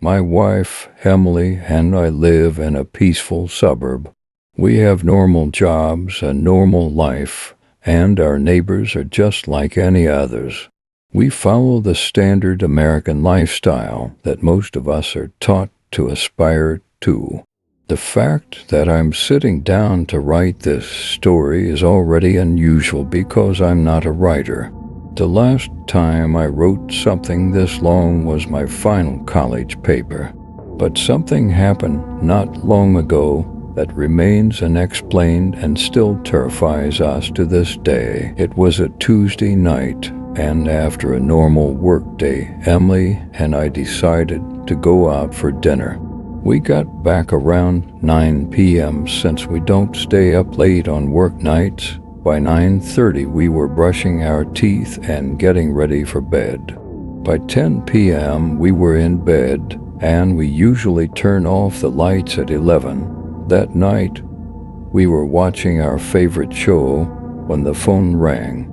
My wife, Emily, and I live in a peaceful suburb. We have normal jobs, a normal life, and our neighbors are just like any others. We follow the standard American lifestyle that most of us are taught to aspire to. The fact that I'm sitting down to write this story is already unusual because I'm not a writer. The last time I wrote something this long was my final college paper. But something happened not long ago that remains unexplained and still terrifies us to this day. It was a Tuesday night, and after a normal workday, Emily and I decided to go out for dinner. We got back around 9 p.m. since we don't stay up late on work nights. By 9:30 we were brushing our teeth and getting ready for bed. By 10 p.m. we were in bed, and we usually turn off the lights at 11. That night, we were watching our favorite show when the phone rang.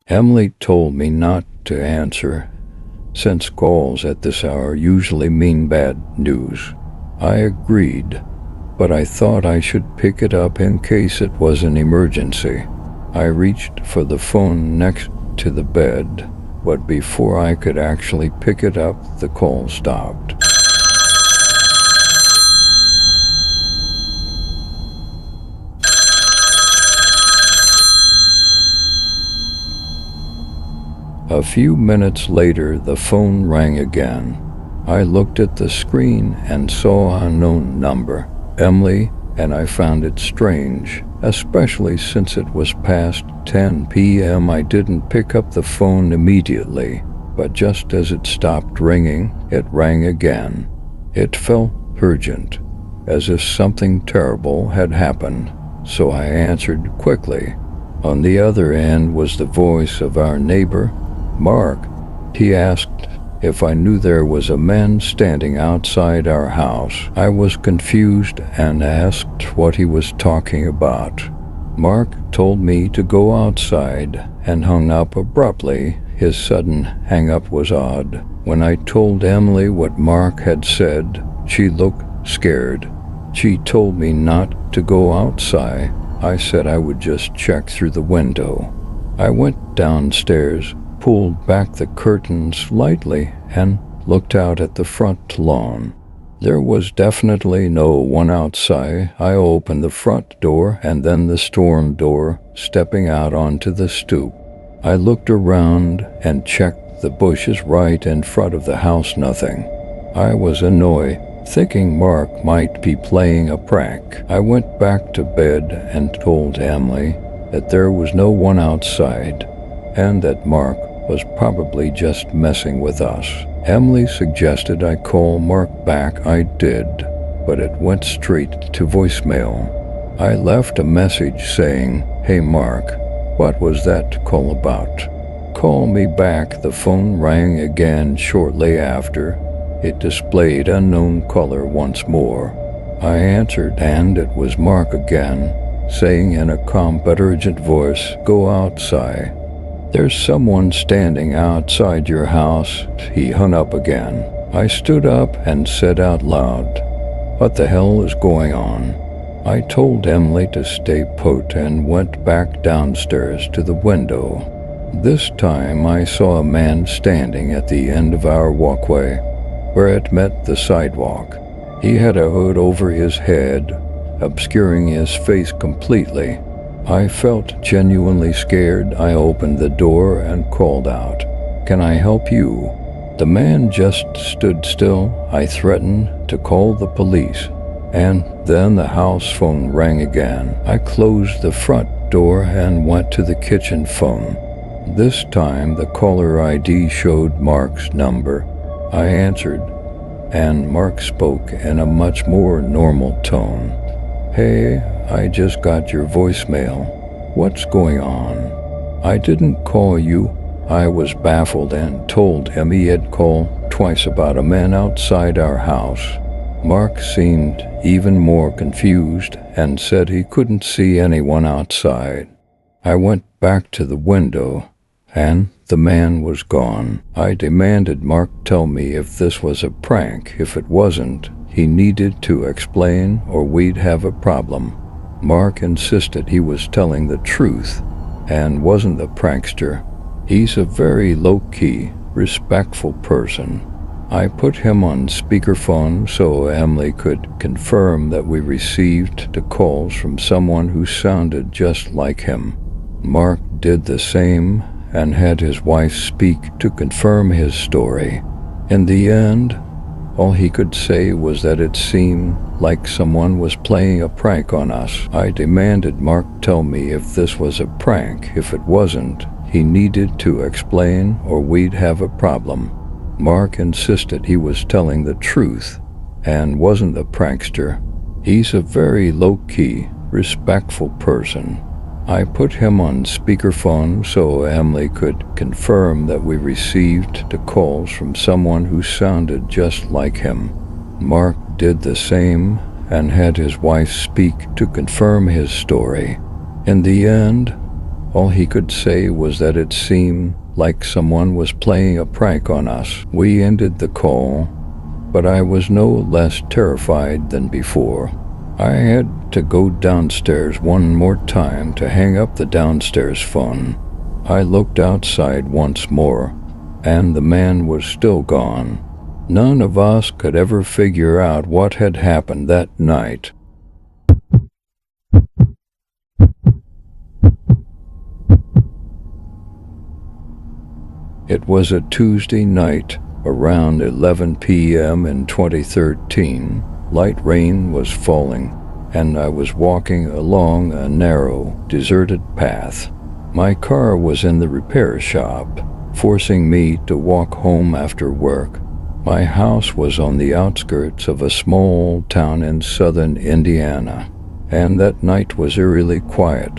Emily told me not to answer, since calls at this hour usually mean bad news. I agreed, but I thought I should pick it up in case it was an emergency. I reached for the phone next to the bed, but before I could actually pick it up, the call stopped. A few minutes later, the phone rang again. I looked at the screen and saw an unknown number. Emily and I found it strange, especially since it was past 10 p.m. I didn't pick up the phone immediately, but just as it stopped ringing, it rang again. It felt urgent, as if something terrible had happened, so I answered quickly. On the other end was the voice of our neighbor, Mark. He asked if I knew there was a man standing outside our house. I was confused and asked what he was talking about. Mark told me to go outside and hung up abruptly. His sudden hang-up was odd. When I told Emily what Mark had said, she looked scared. She told me not to go outside. I said I would just check through the window. I went downstairs, pulled back the curtains lightly, and looked out at the front lawn. There was definitely no one outside. I opened the front door and then the storm door, stepping out onto the stoop. I looked around and checked the bushes right in front of the house. Nothing. I was annoyed, thinking Mark might be playing a prank. I went back to bed and told Emily that there was no one outside and that Mark was probably just messing with us. Emily suggested I call Mark back. I did, but it went straight to voicemail. I left a message saying, "Hey Mark, what was that call about? Call me back." The phone rang again shortly after. It displayed unknown color once more. I answered, and it was Mark again, saying in a calm but urgent voice, "Go outside. There's someone standing outside your house." He hung up again. I stood up and said out loud, "What the hell is going on?" I told Emily to stay put and went back downstairs to the window. This time I saw a man standing at the end of our walkway, where it met the sidewalk. He had a hood over his head, obscuring his face completely. I felt genuinely scared. I opened the door and called out, "Can I help you?" The man just stood still. I threatened to call the police, and then the house phone rang again. I closed the front door and went to the kitchen phone. This time the caller ID showed Mark's number. I answered, and Mark spoke in a much more normal tone. "Hey, I just got your voicemail. What's going on?" "I didn't call you." I was baffled and told him he had called twice about a man outside our house. Mark seemed even more confused and said he couldn't see anyone outside. I went back to the window, and the man was gone. I demanded Mark tell me if this was a prank. If it wasn't, he needed to explain or we'd have a problem. Mark insisted he was telling the truth and wasn't a prankster. He's a very low-key, respectful person. I put him on speakerphone so Emily could confirm that we received the calls from someone who sounded just like him. Mark did the same and had his wife speak to confirm his story. In the end, all he could say was that it seemed like someone was playing a prank on us. I demanded Mark tell me if this was a prank. If it wasn't, he needed to explain or we'd have a problem. Mark insisted he was telling the truth and wasn't a prankster. He's a very low-key, respectful person. I put him on speakerphone so Emily could confirm that we received the calls from someone who sounded just like him. Mark did the same and had his wife speak to confirm his story. In the end, all he could say was that it seemed like someone was playing a prank on us. We ended the call, but I was no less terrified than before. I had to go downstairs one more time to hang up the downstairs phone. I looked outside once more, and the man was still gone. None of us could ever figure out what had happened that night. It was a Tuesday night, around 11 p.m. in 2013. Light rain was falling, and I was walking along a narrow, deserted path. My car was in the repair shop, forcing me to walk home after work. My house was on the outskirts of a small town in southern Indiana, and that night was eerily quiet.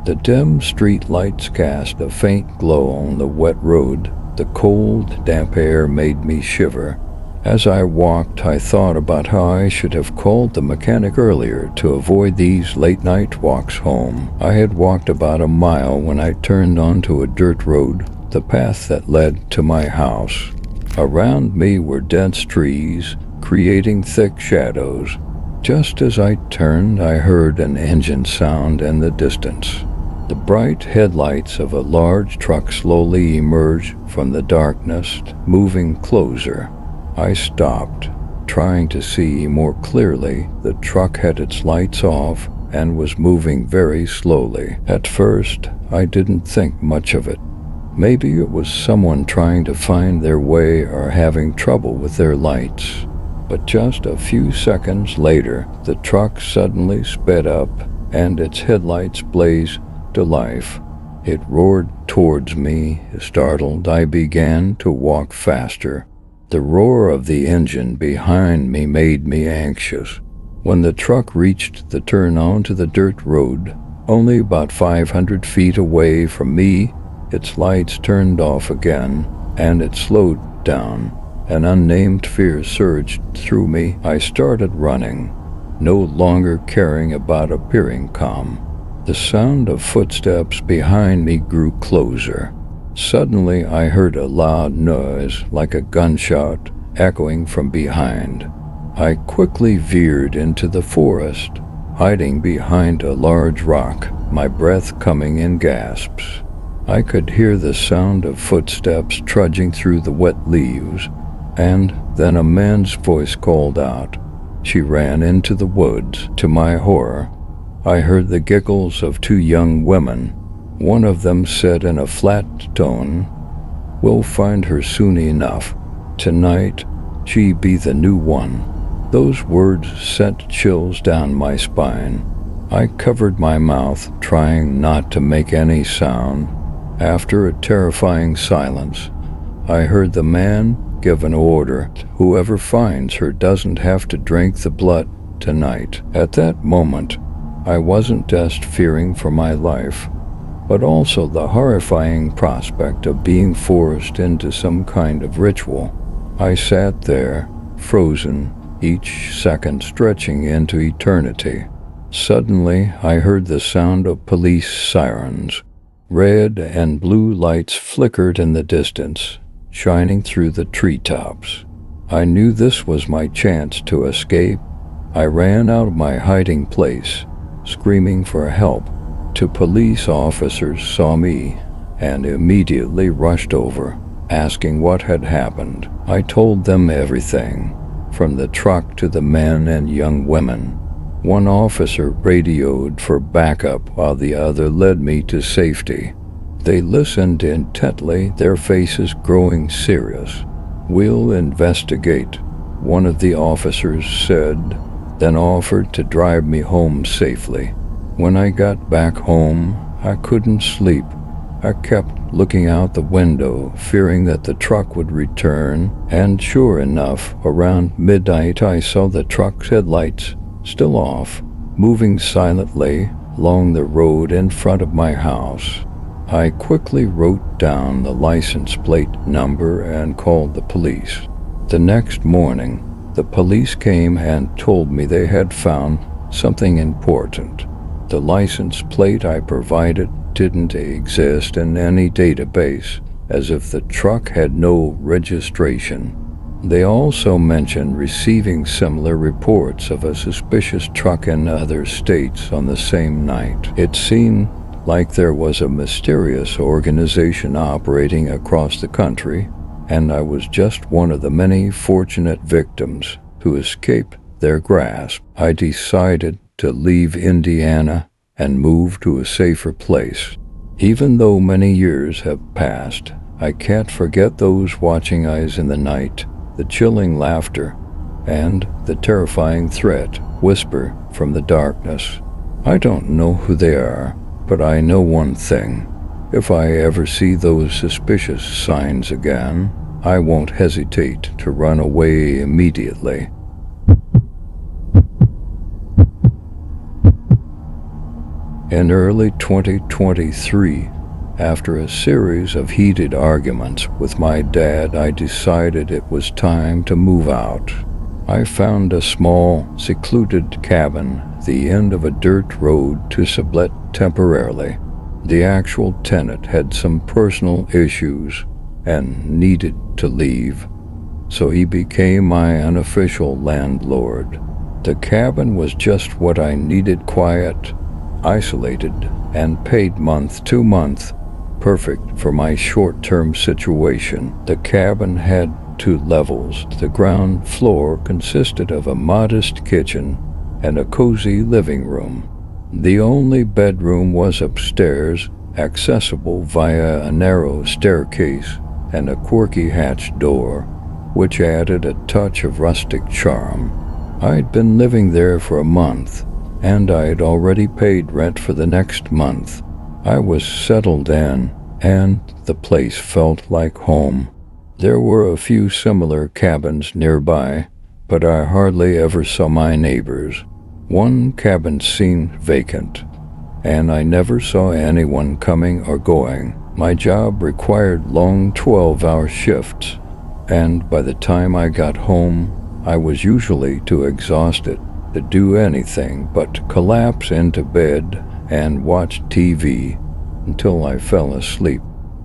The dim street lights cast a faint glow on the wet road. The cold, damp air made me shiver. As I walked, I thought about how I should have called the mechanic earlier to avoid these late-night walks home. I had walked about a mile when I turned onto a dirt road, the path that led to my house. Around me were dense trees, creating thick shadows. Just as I turned, I heard an engine sound in the distance. The bright headlights of a large truck slowly emerged from the darkness, moving closer. I stopped, trying to see more clearly. The truck had its lights off and was moving very slowly. At first, I didn't think much of it. Maybe it was someone trying to find their way or having trouble with their lights. But just a few seconds later, the truck suddenly sped up and its headlights blazed to life. It roared towards me. Startled, I began to walk faster. The roar of the engine behind me made me anxious. When the truck reached the turn onto the dirt road, only about 500 feet away from me, its lights turned off again, and it slowed down. An unnamed fear surged through me. I started running, no longer caring about appearing calm. The sound of footsteps behind me grew closer. Suddenly, I heard a loud noise, like a gunshot, echoing from behind. I quickly veered into the forest, hiding behind a large rock, my breath coming in gasps. I could hear the sound of footsteps trudging through the wet leaves, and then a man's voice called out. She ran into the woods. To my horror, I heard the giggles of two young women. One of them said in a flat tone, "We'll find her soon enough. Tonight, she be the new one." Those words sent chills down my spine. I covered my mouth, trying not to make any sound. After a terrifying silence, I heard the man give an order. "Whoever finds her doesn't have to drink the blood tonight." At that moment, I wasn't just fearing for my life, but also the horrifying prospect of being forced into some kind of ritual. I sat there, frozen, each second stretching into eternity. Suddenly, I heard the sound of police sirens. Red and blue lights flickered in the distance, shining through the treetops. I knew this was my chance to escape. I ran out of my hiding place, screaming for help. Two police officers saw me and immediately rushed over, asking what had happened. I told them everything, from the truck to the men and young women. One officer radioed for backup while the other led me to safety. They listened intently, their faces growing serious. "We'll investigate," one of the officers said, then offered to drive me home safely. When I got back home, I couldn't sleep. I kept looking out the window, fearing that the truck would return, and sure enough, around midnight I saw the truck's headlights still off, moving silently along the road in front of my house. I quickly wrote down the license plate number and called the police. The next morning, the police came and told me they had found something important. The license plate I provided didn't exist in any database, as if the truck had no registration. They also mentioned receiving similar reports of a suspicious truck in other states on the same night. It seemed like there was a mysterious organization operating across the country, and I was just one of the many fortunate victims who escaped their grasp. I decided to leave Indiana and move to a safer place. Even though many years have passed, I can't forget those watching eyes in the night, the chilling laughter, and the terrifying threat whisper from the darkness. I don't know who they are, but I know one thing. If I ever see those suspicious signs again, I won't hesitate to run away immediately. In early 2023, after a series of heated arguments with my dad, I decided it was time to move out. I found a small, secluded cabin at the end of a dirt road to sublet temporarily. The actual tenant had some personal issues and needed to leave, so he became my unofficial landlord. The cabin was just what I needed: quiet, isolated, and paid month to month, perfect for my short-term situation. The cabin had 2 levels. The ground floor consisted of a modest kitchen and a cozy living room. The only bedroom was upstairs, accessible via a narrow staircase and a quirky hatch door, which added a touch of rustic charm. I'd been living there for a month, and I'd already paid rent for the next month. I was settled in, and the place felt like home. There were a few similar cabins nearby, but I hardly ever saw my neighbors. One cabin seemed vacant, and I never saw anyone coming or going. My job required long 12-hour shifts, and by the time I got home, I was usually too exhausted to do anything but collapse into bed and watch TV until I fell asleep.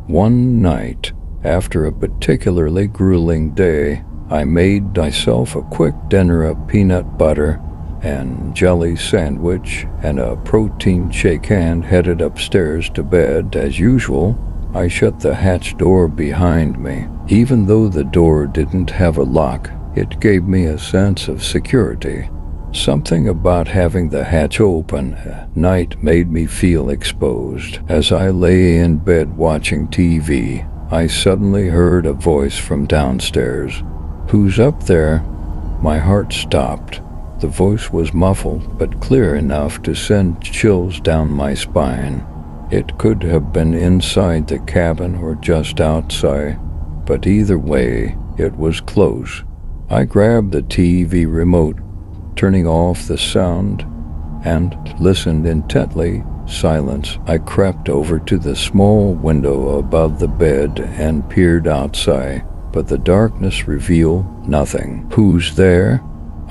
One night, after a particularly grueling day, I made myself a quick dinner of peanut butter and jelly sandwich and a protein shake and headed upstairs to bed. As usual, I shut the hatch door behind me. Even though the door didn't have a lock, it gave me a sense of security. Something about having the hatch open at night made me feel exposed. As I lay in bed watching TV, I suddenly heard a voice from downstairs. "Who's up there?" My heart stopped. The voice was muffled but clear enough to send chills down my spine. It could have been inside the cabin or just outside, but either way, it was close. I grabbed the TV remote, turning off the sound, and listened intently. Silence. I crept over to the small window above the bed and peered outside, but the darkness revealed nothing. "Who's there?"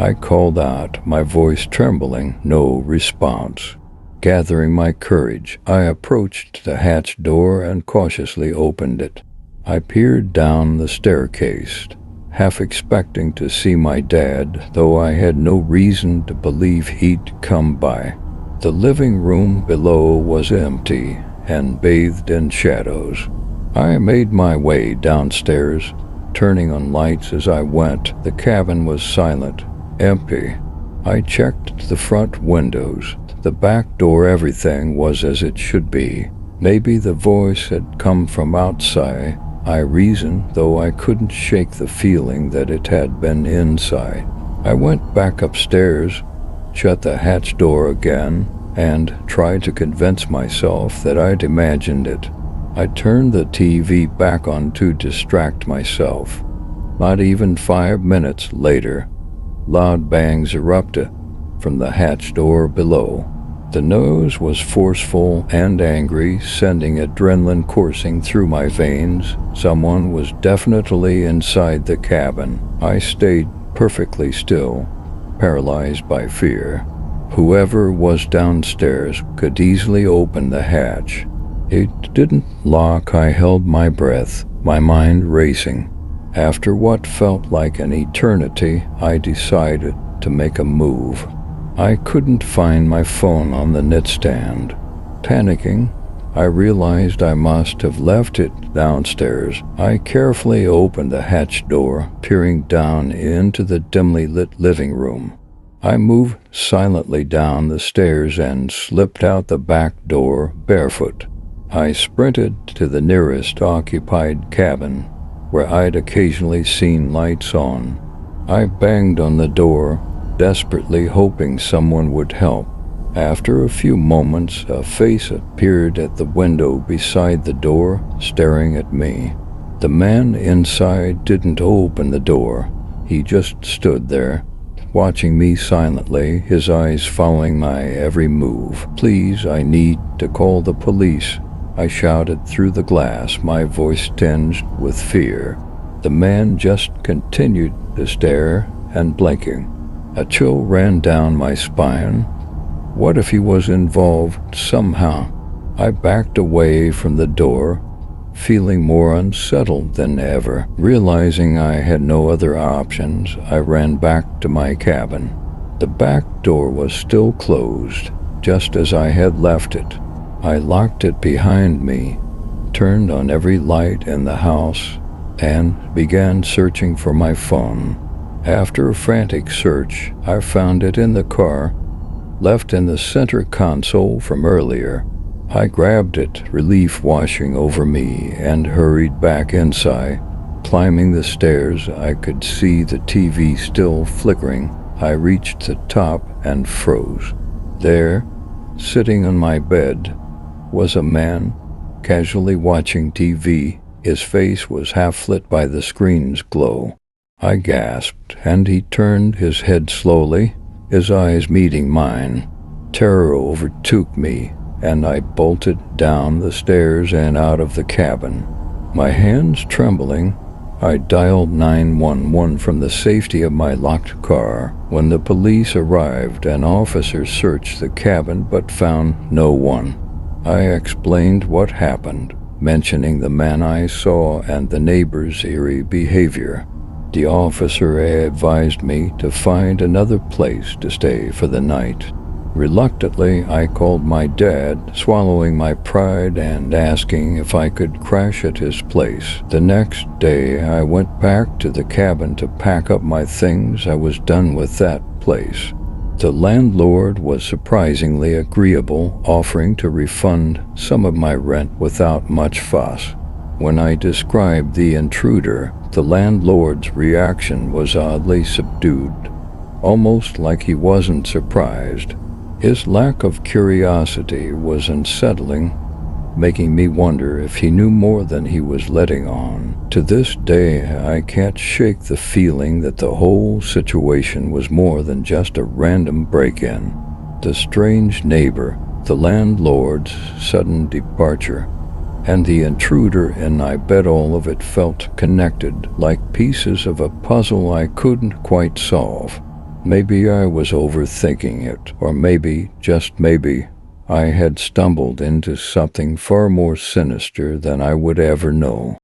I called out, my voice trembling. No response. Gathering my courage, I approached the hatch door and cautiously opened it. I peered down the staircase, half expecting to see my dad, though I had no reason to believe he'd come by. The living room below was empty and bathed in shadows. I made my way downstairs, turning on lights as I went. The cabin was silent, empty. I checked the front windows, the back door. Everything was as it should be. Maybe the voice had come from outside, I reasoned, though I couldn't shake the feeling that it had been inside. I went back upstairs, shut the hatch door again, and tried to convince myself that I'd imagined it. I turned the TV back on to distract myself. Not even 5 minutes later, loud bangs erupted from the hatch door below. The noise was forceful and angry, sending adrenaline coursing through my veins. Someone was definitely inside the cabin. I stayed perfectly still, paralyzed by fear. Whoever was downstairs could easily open the hatch. It didn't lock. I held my breath, my mind racing. After what felt like an eternity, I decided to make a move. I couldn't find my phone on the nightstand. Panicking, I realized I must have left it downstairs. I carefully opened the hatch door, peering down into the dimly lit living room. I moved silently down the stairs and slipped out the back door barefoot. I sprinted to the nearest occupied cabin, where I'd occasionally seen lights on. I banged on the door, desperately hoping someone would help. After a few moments, a face appeared at the window beside the door, staring at me. The man inside didn't open the door. He just stood there, watching me silently, his eyes following my every move. "Please, I need to call the police," I shouted through the glass, my voice tinged with fear. The man just continued to stare and blinking. A chill ran down my spine. What if he was involved somehow? I backed away from the door, feeling more unsettled than ever. Realizing I had no other options, I ran back to my cabin. The back door was still closed, just as I had left it. I locked it behind me, turned on every light in the house, and began searching for my phone. After a frantic search, I found it in the car, left in the center console from earlier. I grabbed it, relief washing over me, and hurried back inside. Climbing the stairs, I could see the TV still flickering. I reached the top and froze. There, sitting on my bed, was a man, casually watching TV. His face was half lit by the screen's glow. I gasped, and he turned his head slowly, his eyes meeting mine. Terror overtook me, and I bolted down the stairs and out of the cabin. My hands trembling, I dialed 911 from the safety of my locked car. When the police arrived, an officer searched the cabin but found no one. I explained what happened, mentioning the man I saw and the neighbor's eerie behavior. The officer advised me to find another place to stay for the night. Reluctantly, I called my dad, swallowing my pride and asking if I could crash at his place. The next day, I went back to the cabin to pack up my things. I was done with that place. The landlord was surprisingly agreeable, offering to refund some of my rent without much fuss. When I described the intruder, the landlord's reaction was oddly subdued, almost like he wasn't surprised. His lack of curiosity was unsettling, making me wonder if he knew more than he was letting on. To this day, I can't shake the feeling that the whole situation was more than just a random break-in. The strange neighbor, the landlord's sudden departure, and the intruder, and I bet all of it felt connected, like pieces of a puzzle I couldn't quite solve. Maybe I was overthinking it, or maybe, just maybe, I had stumbled into something far more sinister than I would ever know.